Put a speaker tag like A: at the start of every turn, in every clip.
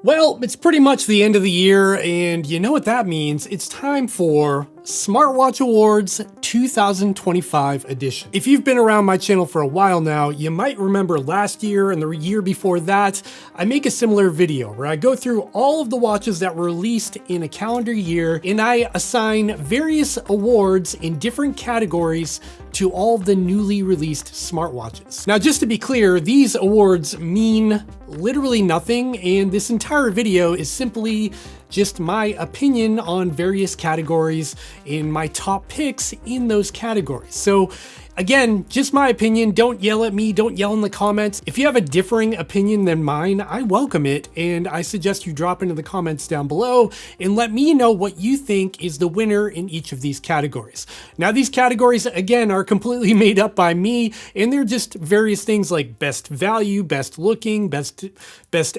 A: Well, it's pretty much the end of the year, and you know what that means. It's time for Smartwatch Awards 2025 edition. If you've been around my channel for a while now, you might remember last year and the year before that, I make a similar video where I go through all of the watches that were released in a calendar year, and I assign various awards in different categories to all of the newly released smartwatches. Now, just to be clear, these awards mean literally nothing, and this entire video is simply just my opinion on various categories and my top picks in those categories. So again, just my opinion. Don't yell at me. Don't yell in the comments. If you have a differing opinion than mine, I welcome it, and I suggest you drop into the comments down below and let me know what you think is the winner in each of these categories. Now, these categories, again, are completely made up by me, and they're just various things like best value, best looking, best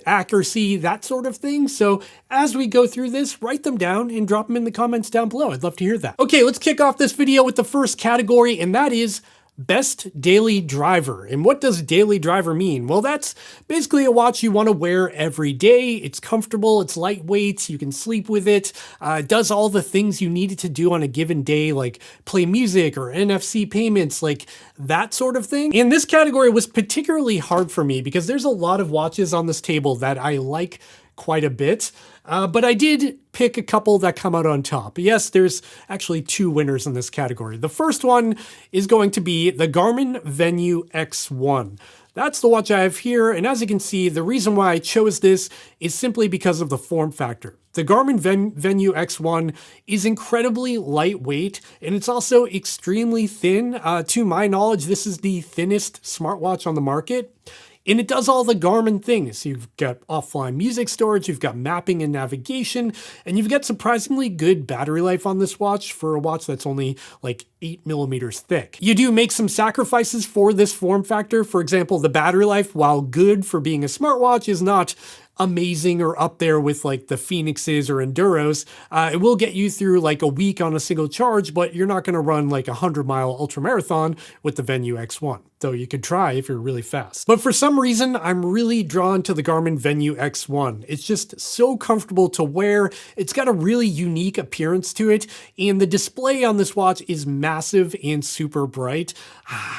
A: accuracy, that sort of thing. So as we go through this, write them down and drop them in the comments down below. I'd love to hear that. Okay, let's kick off this video with the first category, and that is Best Daily Driver. And what does daily driver mean? Well, that's basically a watch you want to wear every day. It's comfortable, it's lightweight, you can sleep with it, it does all the things you need it to do on a given day, like play music or NFC payments, like that sort of thing. And this category was particularly hard for me because there's a lot of watches on this table that I like quite a bit. But I did pick a couple that come out on top. Yes, there's actually two winners in this category. The first one is going to be the Garmin Venu X1. That's the watch I have here, and as you can see, the reason why I chose this is simply because of the form factor. The Garmin Venu X1 is incredibly lightweight, and it's also extremely thin. To my knowledge, this is the thinnest smartwatch on the market. And it does all the Garmin things. You've got offline music storage, you've got mapping and navigation, and you've got surprisingly good battery life on this watch for a watch that's only like 8 millimeters thick. You do make some sacrifices for this form factor. For example, the battery life, while good for being a smartwatch, is not amazing or up there with like the Fenixes or Enduros. It will get you through like a week on a single charge, but you're not going to run like a 100-mile ultramarathon with the Venu X1, though you could try if you're really fast. But for some reason, I'm really drawn to the Garmin Venu X1. It's just so comfortable to wear. It's got a really unique appearance to it, and the display on this watch is massive and super bright.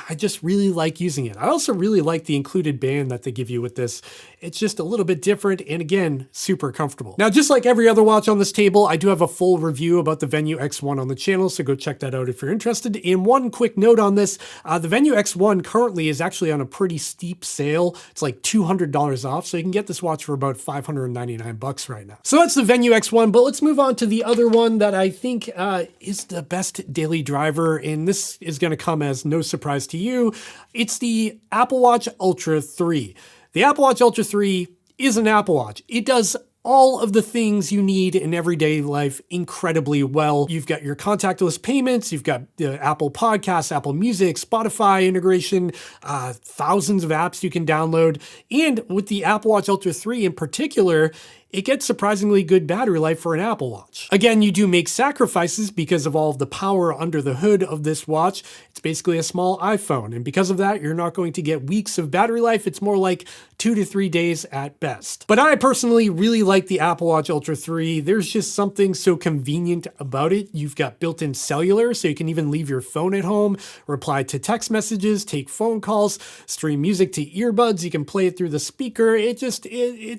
A: I just really like using it. I also really like the included band that they give you with this. It's just a little bit different, and again, super comfortable. Now, just like every other watch on this table, I do have a full review about the Venu X1 on the channel, so go check that out if you're interested. And one quick note on this, the Venu X1 currently is actually on a pretty steep sale. It's like $200 off, so you can get this watch for about $599 right now. So that's the Venu X1, but let's move on to the other one that I think is the best daily driver, and this is gonna come as no surprise to you. It's the Apple Watch Ultra 3. The Apple Watch Ultra 3 is an Apple Watch. It does all of the things you need in everyday life incredibly well. You've got your contactless payments, you've got the Apple Podcasts, Apple Music, Spotify integration, thousands of apps you can download. And with the Apple Watch Ultra 3 in particular, it gets surprisingly good battery life for an Apple Watch. Again, you do make sacrifices because of all of the power under the hood of this watch. It's basically a small iPhone, and because of that, you're not going to get weeks of battery life. It's more like 2 to 3 days at best. But I personally really like the Apple Watch Ultra 3. There's just something so convenient about it. You've got built-in cellular, so you can even leave your phone at home, reply to text messages, take phone calls, stream music to earbuds. You can play it through the speaker. It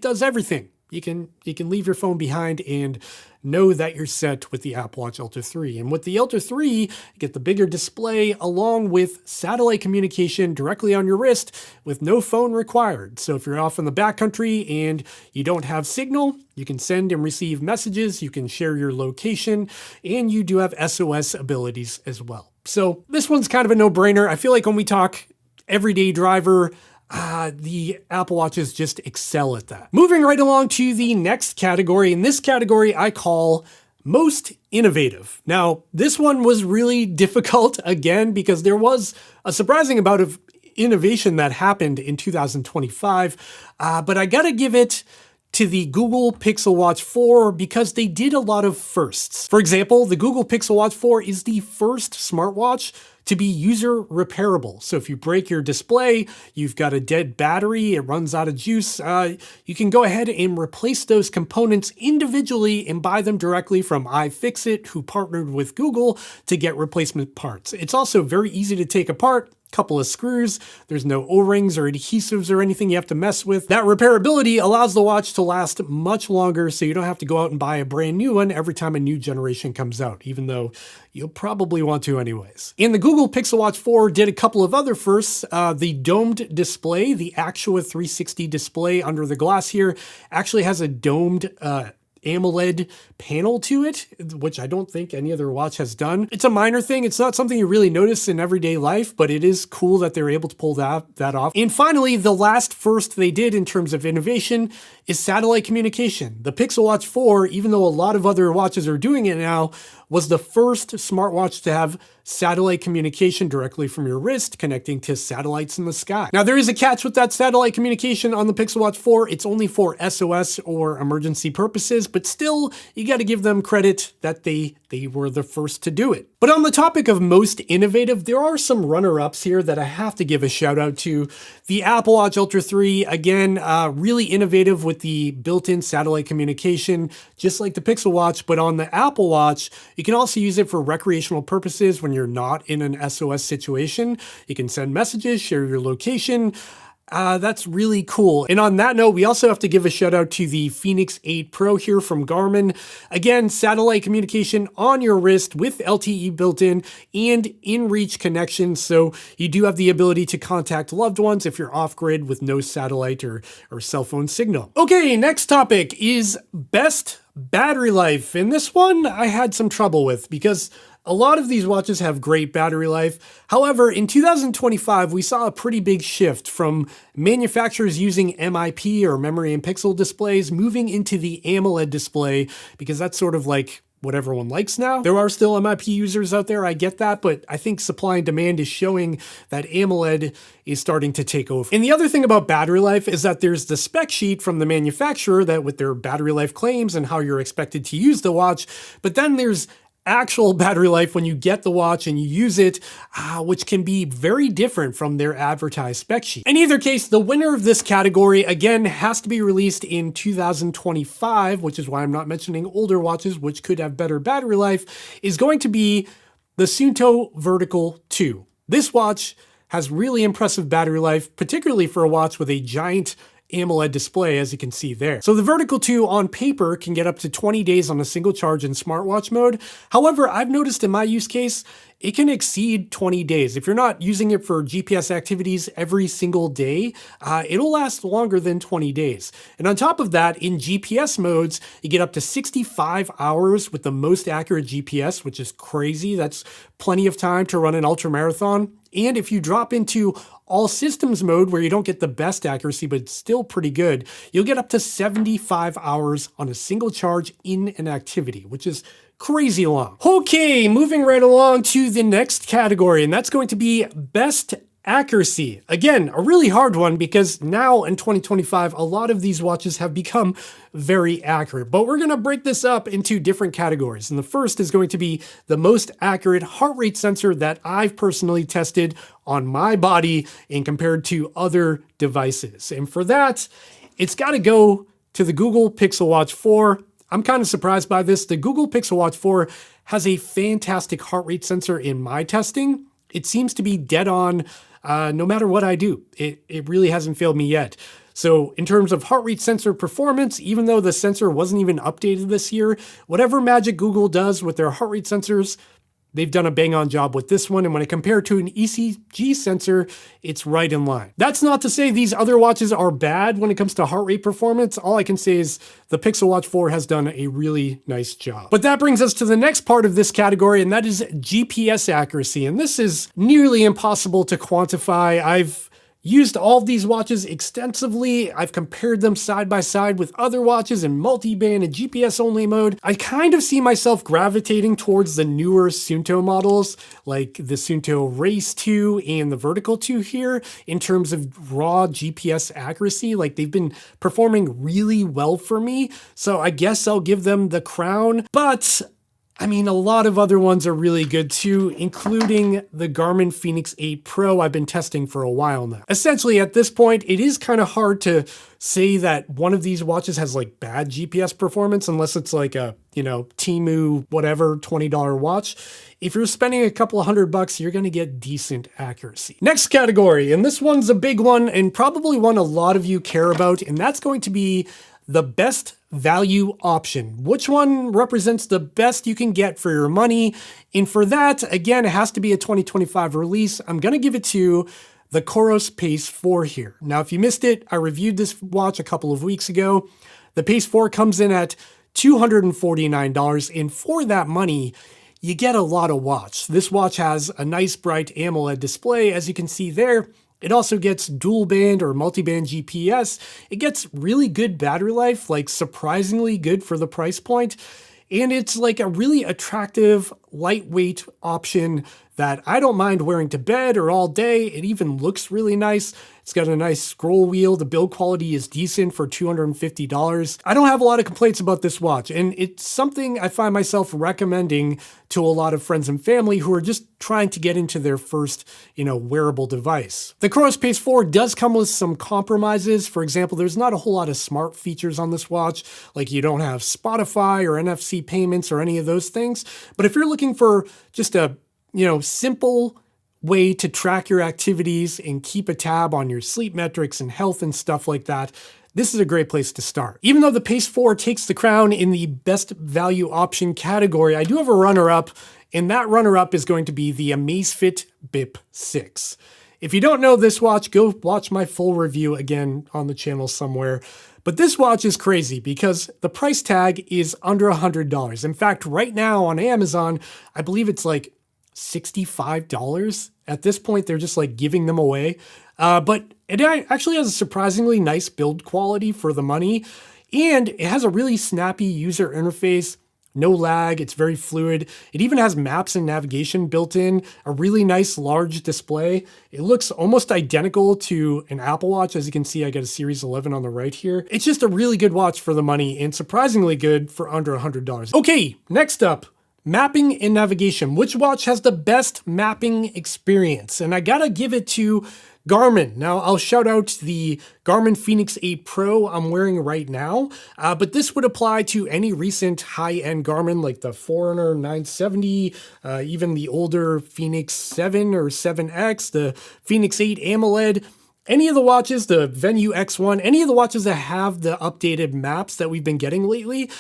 A: does everything. You can leave your phone behind and know that you're set with the Apple Watch Ultra 3. And with the Ultra 3, you get the bigger display along with satellite communication directly on your wrist with no phone required. So if you're off in the backcountry and you don't have signal, you can send and receive messages, you can share your location, and you do have SOS abilities as well. So this one's kind of a no-brainer. I feel like when we talk everyday driver, the Apple Watches just excel at that. Moving right along to the next category. In this category, I call most innovative. Now, this one was really difficult again because there was a surprising amount of innovation that happened in 2025, but I gotta give it to the Google Pixel Watch 4 because they did a lot of firsts. For example, the Google Pixel Watch 4 is the first smartwatch to be user repairable. So if you break your display, you've got a dead battery, it runs out of juice, you can go ahead and replace those components individually and buy them directly from iFixit, who partnered with Google to get replacement parts. It's also very easy to take apart. Couple of screws, there's no O-rings or adhesives or anything you have to mess with. That repairability allows the watch to last much longer, so you don't have to go out and buy a brand new one every time a new generation comes out, even though you'll probably want to anyways. And the Google Pixel Watch 4 did a couple of other firsts. The domed display, the Actua 360 display under the glass here, actually has a domed AMOLED panel to it, which I don't think any other watch has done. It's a minor thing. It's not something you really notice in everyday life, but it is cool that they're able to pull that off. And finally, the last first they did in terms of innovation is satellite communication. The Pixel Watch 4, even though a lot of other watches are doing it now, was the first smartwatch to have satellite communication directly from your wrist connecting to satellites in the sky. Now, there is a catch with that satellite communication on the Pixel Watch 4. It's only for SOS or emergency purposes, but still, you got to give them credit that they were the first to do it. But on the topic of most innovative, there are some runner-ups here that I have to give a shout out to. The Apple Watch Ultra 3, again, really innovative with the built-in satellite communication, just like the Pixel Watch, but on the Apple Watch, you can also use it for recreational purposes when you're not in an SOS situation. You can send messages, share your location. That's really cool. And on that note, we also have to give a shout out to the Fenix 8 Pro here from Garmin. Again, satellite communication on your wrist with LTE built in and in-reach connection. So you do have the ability to contact loved ones if you're off-grid with no satellite or cell phone signal. Okay, next topic is best battery life. And this one I had some trouble with because a lot of these watches have great battery life. However, in 2025, we saw a pretty big shift from manufacturers using MIP or memory and pixel displays moving into the AMOLED display because that's sort of like what everyone likes now. There are still MIP users out there, I get that, but I think supply and demand is showing that AMOLED is starting to take over. And the other thing about battery life is that there's the spec sheet from the manufacturer that with their battery life claims and how you're expected to use the watch, but then there's actual battery life when you get the watch and you use it, which can be very different from their advertised spec sheet. In either case, the winner of this category, again, has to be released in 2025, which is why I'm not mentioning older watches, which could have better battery life, is going to be the Suunto Vertical 2. This watch has really impressive battery life, particularly for a watch with a giant AMOLED display, as you can see there. So the Vertical 2 on paper can get up to 20 days on a single charge in smartwatch mode. However, I've noticed in my use case, it can exceed 20 days. If you're not using it for GPS activities every single day, it'll last longer than 20 days. And on top of that, in GPS modes, you get up to 65 hours with the most accurate GPS, which is crazy. That's plenty of time to run an ultra marathon. And if you drop into all systems mode where you don't get the best accuracy, but it's still pretty good, you'll get up to 75 hours on a single charge in an activity, which is crazy long. Okay, moving right along to the next category, and that's going to be best accuracy. Again, a really hard one because now in 2025, a lot of these watches have become very accurate, but we're going to break this up into different categories. And the first is going to be the most accurate heart rate sensor that I've personally tested on my body and compared to other devices. And for that, it's got to go to the Google Pixel Watch 4. I'm kind of surprised by this. The Google Pixel Watch 4 has a fantastic heart rate sensor in my testing. It seems to be dead on no matter what I do. It really hasn't failed me yet. So in terms of heart rate sensor performance, even though the sensor wasn't even updated this year, whatever magic Google does with their heart rate sensors, they've done a bang-on job with this one, and when I compare it to an ECG sensor, it's right in line. That's not to say these other watches are bad when it comes to heart rate performance. All I can say is the Pixel Watch 4 has done a really nice job. But that brings us to the next part of this category, and that is GPS accuracy. And this is nearly impossible to quantify. I've used all of these watches extensively. I've compared them side by side with other watches in multi-band and GPS only mode. I kind of see myself gravitating towards the newer Suunto models, like the Suunto Race 2 and the Vertical 2 here, in terms of raw GPS accuracy. Like, they've been performing really well for me, so I guess I'll give them the crown. But I mean, a lot of other ones are really good too, including the Garmin Fenix 8 Pro I've been testing for a while now. Essentially, at this point, it is kind of hard to say that one of these watches has like bad GPS performance unless it's like a, Temu, whatever, $20 watch. If you're spending a couple of $100, you're going to get decent accuracy. Next category, and this one's a big one and probably one a lot of you care about, and that's going to be the best value option. Which one represents the best you can get for your money? And for that, again, it has to be a 2025 release. I'm going to give it to the COROS Pace 4 here. Now, if you missed it, I reviewed this watch a couple of weeks ago. The Pace 4 comes in at $249, and for that money, you get a lot of watch. This watch has a nice bright AMOLED display, as you can see there. It also gets dual band or multi-band GPS. It gets really good battery life, like surprisingly good for the price point. And it's like a really attractive, lightweight option that I don't mind wearing to bed or all day. It even looks really nice. It's got a nice scroll wheel. The build quality is decent for $250. I don't have a lot of complaints about this watch, and it's something I find myself recommending to a lot of friends and family who are just trying to get into their first, wearable device. The COROS Pace 4 does come with some compromises. For example, there's not a whole lot of smart features on this watch, like you don't have Spotify or NFC payments or any of those things. But if you're looking for just a simple way to track your activities and keep a tab on your sleep metrics and health and stuff like that, this is a great place to start. Even though the Pace 4 takes the crown in the best value option category, I do have a runner-up, and that runner-up is going to be the Amazfit Bip 6. If you don't know this watch, go watch my full review again on the channel somewhere. But this watch is crazy because the price tag is under $100. In fact, right now on Amazon, I believe it's like $65. At this point, they're just like giving them away. But it actually has a surprisingly nice build quality for the money. And it has a really snappy user interface, no lag, it's very fluid. It even has maps and navigation built in, a really nice large display. It looks almost identical to an Apple Watch. As you can see, I got a Series 11 on the right here. It's just a really good watch for the money and surprisingly good for under $100. Okay, next up. Mapping and navigation. Which watch has the best mapping experience? And I gotta give it to Garmin. Now, I'll shout out the Garmin Fenix 8 Pro I'm wearing right now, but this would apply to any recent high-end Garmin like the Forerunner 970, even the older Fenix 7 or 7X, the Fenix 8 AMOLED. Any of the watches, the Venu X1, any of the watches that have the updated maps that we've been getting lately,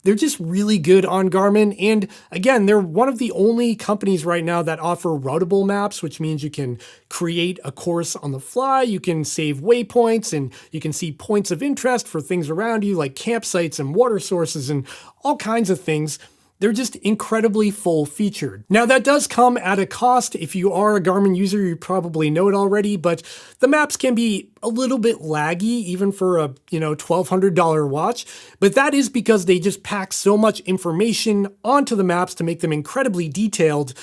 A: they're just really good on Garmin. And again, they're one of the only companies right now that offer routable maps, which means you can create a course on the fly, you can save waypoints, and you can see points of interest for things around you like campsites and water sources and all kinds of things. They're just incredibly full featured. Now that does come at a cost. If you are a Garmin user, you probably know it already, but the maps can be a little bit laggy even for a, $1,200 watch. But that is because they just pack so much information onto the maps to make them incredibly detailed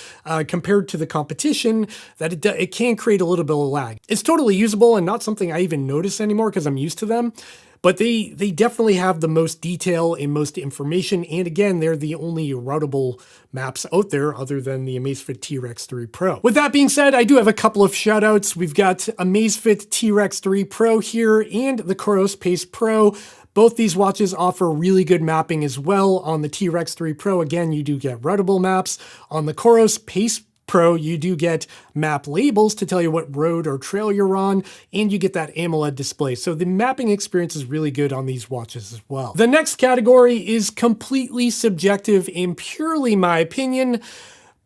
A: compared to the competition that it can create a little bit of lag. It's totally usable and not something I even notice anymore because I'm used to them. But they definitely have the most detail and most information. And again, they're the only routable maps out there other than the Amazfit T-Rex 3 Pro. With that being said, I do have a couple of shout outs. We've got Amazfit T-Rex 3 Pro here and the COROS Pace Pro. Both these watches offer really good mapping as well. On the T-Rex 3 Pro, again, you do get routable maps. On the COROS Pace Pro, you do get map labels to tell you what road or trail you're on, and you get that AMOLED display. So the mapping experience is really good on these watches as well. The next category is completely subjective and purely my opinion.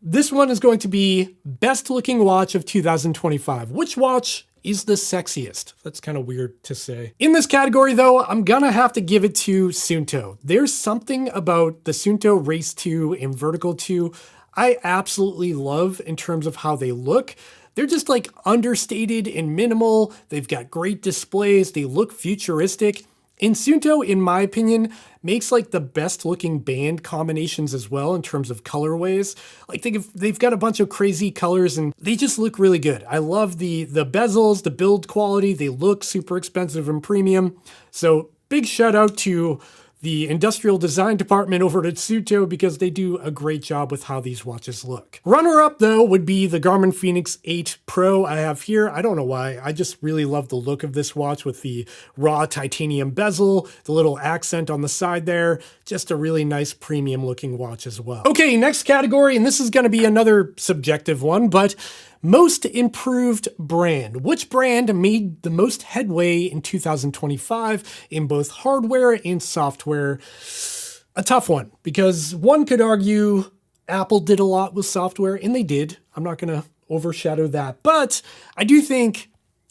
A: This one is going to be best looking watch of 2025. Which watch is the sexiest? That's kind of weird to say. In this category though, I'm gonna have to give it to Suunto. There's something about the Suunto Race 2 and Vertical 2 I absolutely love in terms of how they look. They're just like understated and minimal. They've got great displays. They look futuristic. And Suunto, in my opinion, makes like the best looking band combinations as well in terms of colorways. Like they've got a bunch of crazy colors and they just look really good. I love the bezels, the build quality. They look super expensive and premium. So big shout out to the industrial design department over at Suunto because they do a great job with how these watches look. Runner up though would be the Garmin Fenix 8 Pro I have here. I don't know why, I just really love the look of this watch with the raw titanium bezel, the little accent on the side there, just a really nice premium looking watch as well. Okay, next category, and this is gonna be another subjective one, but most improved brand. Which brand made the most headway in 2025 in both hardware and software? A tough one, because one could argue Apple did a lot with software, and they did. I'm not gonna overshadow that, but I do think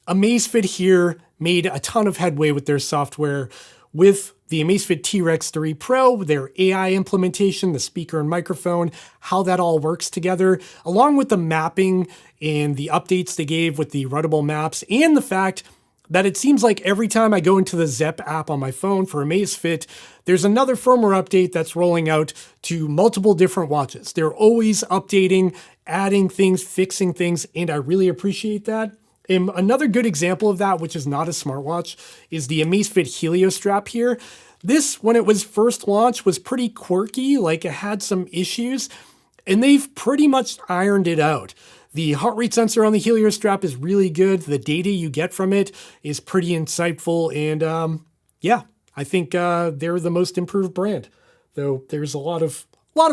A: Amazfit here made a ton of headway with their software with the Amazfit T-Rex 3 Pro, their AI implementation, the speaker and microphone, how that all works together, along with the mapping and the updates they gave with the runnable maps, and the fact that it seems like every time I go into the Zepp app on my phone for Amazfit, there's another firmware update that's rolling out to multiple different watches. They're always updating, adding things, fixing things, and I really appreciate that. And another good example of that, which is not a smartwatch, is the Amazfit Helio strap here. This, when it was first launched, was pretty quirky, like it had some issues, and they've pretty much ironed it out. The heart rate sensor on the Helio strap is really good. The data you get from it is pretty insightful, and yeah, I think they're the most improved brand, though there's a lot of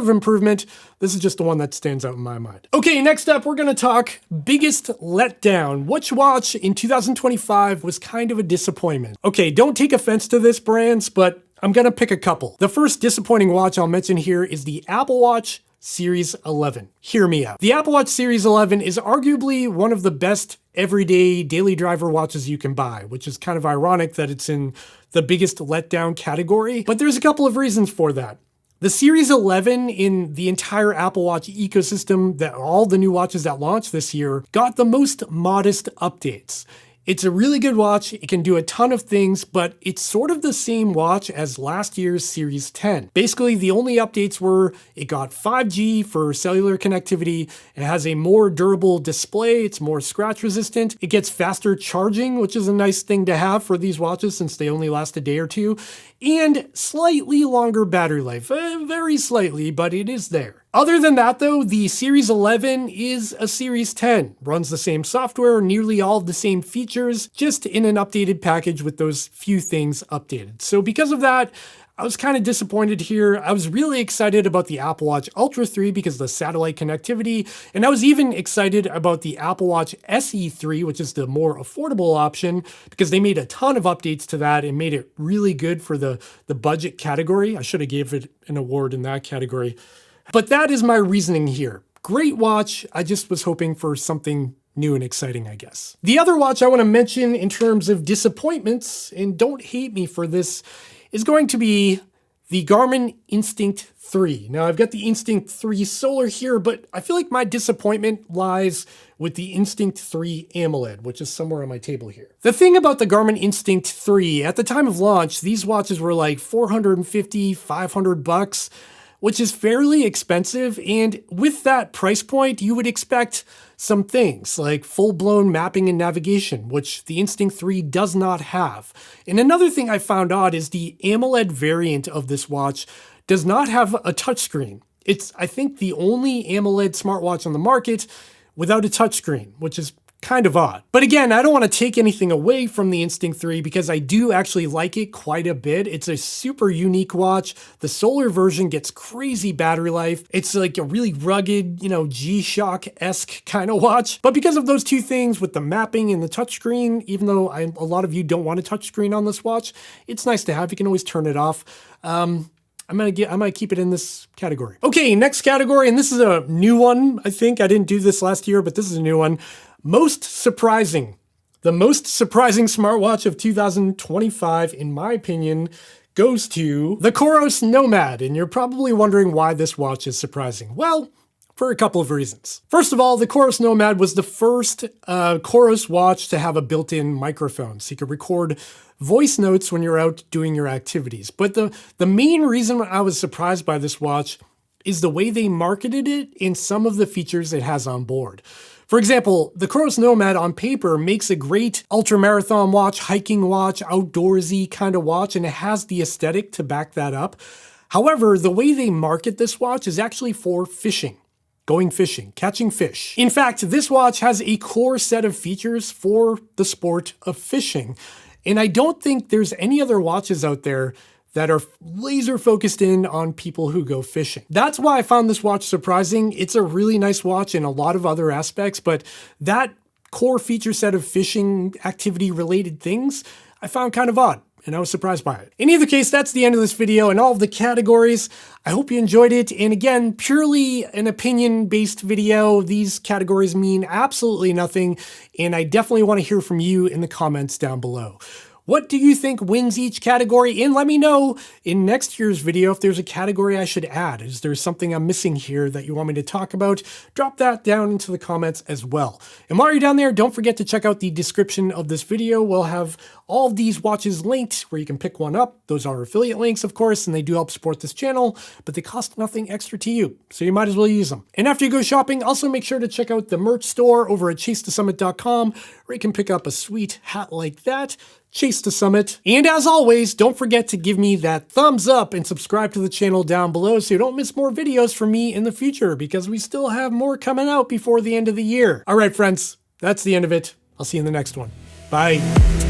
A: improvement. This is just the one that stands out in my mind. Okay, next up, we're gonna talk biggest letdown. Which watch in 2025 was kind of a disappointment? Okay, don't take offense to this, brands, but I'm gonna pick a couple. The first disappointing watch I'll mention here is the Apple Watch Series 11. Hear me out. The Apple Watch Series 11 is arguably one of the best everyday daily driver watches you can buy, which is kind of ironic that it's in the biggest letdown category, but there's a couple of reasons for that. The Series 11 in the entire Apple Watch ecosystem, that all the new watches that launched this year, got the most modest updates. It's a really good watch, it can do a ton of things, but it's sort of the same watch as last year's Series 10. Basically, the only updates were it got 5G for cellular connectivity, it has a more durable display, it's more scratch resistant, it gets faster charging, which is a nice thing to have for these watches since they only last a day or two, and slightly longer battery life. Very slightly, but it is there. Other than that though, the Series 11 is a Series 10. Runs the same software, nearly all of the same features, just in an updated package with those few things updated. So because of that, I was kind of disappointed here. I was really excited about the Apple Watch Ultra 3 because of the satellite connectivity, and I was even excited about the Apple Watch SE 3, which is the more affordable option, because they made a ton of updates to that and made it really good for the budget category. I should have gave it an award in that category. But that is my reasoning here. Great watch, I just was hoping for something new and exciting, I guess. The other watch I want to mention in terms of disappointments, and don't hate me for this, is going to be the Garmin Instinct 3. Now I've got the Instinct 3 Solar here, but I feel like my disappointment lies with the Instinct 3 AMOLED, which is somewhere on my table here. The thing about the Garmin Instinct 3, at the time of launch, these watches were like $450, $500, which is fairly expensive, and with that price point, you would expect some things like full-blown mapping and navigation, which the Instinct 3 does not have. And another thing I found odd is the AMOLED variant of this watch does not have a touchscreen. It's, I think, the only AMOLED smartwatch on the market without a touchscreen, which is kind of odd. But again, I don't want to take anything away from the Instinct 3 because I do actually like it quite a bit. It's a super unique watch. The solar version gets crazy battery life. It's like a really rugged, G-Shock-esque kind of watch. But because of those two things with the mapping and the touchscreen, even though a lot of you don't want a touchscreen on this watch, it's nice to have. You can always turn it off. I might keep it in this category. Okay, next category, and this is a new one, I think. I didn't do this last year, but this is a new one. Most surprising. The most surprising smartwatch of 2025, in my opinion, goes to the COROS NOMAD. And you're probably wondering why this watch is surprising. Well, for a couple of reasons. First of all, the COROS NOMAD was the first COROS watch to have a built-in microphone, so you could record voice notes when you're out doing your activities. But the main reason I was surprised by this watch is the way they marketed it and some of the features it has on board. For example, the COROS NOMAD on paper makes a great ultramarathon watch, hiking watch, outdoorsy kind of watch, and it has the aesthetic to back that up. However, the way they market this watch is actually for fishing. Going fishing, catching fish. In fact, this watch has a core set of features for the sport of fishing. And I don't think there's any other watches out there that are laser focused in on people who go fishing. That's why I found this watch surprising. It's a really nice watch in a lot of other aspects, but that core feature set of fishing activity related things, I found kind of odd. And I was surprised by it. In either case, that's the end of this video and all of the categories. I hope you enjoyed it. And again, purely an opinion-based video. These categories mean absolutely nothing. And I definitely want to hear from you in the comments down below. What do you think wins each category? And let me know in next year's video if there's a category I should add. Is there something I'm missing here that you want me to talk about? Drop that down into the comments as well. And while you're down there, don't forget to check out the description of this video. We'll have all of these watches linked where you can pick one up. Those are affiliate links, of course, and they do help support this channel, but they cost nothing extra to you, so you might as well use them. And after you go shopping, also make sure to check out the merch store over at ChaseToSummit.com, where you can pick up a sweet hat like that. Chase to Summit. And as always, don't forget to give me that thumbs up and subscribe to the channel down below so you don't miss more videos from me in the future, because we still have more coming out before the end of the year. All right, friends, that's the end of it. I'll see you in the next one. Bye.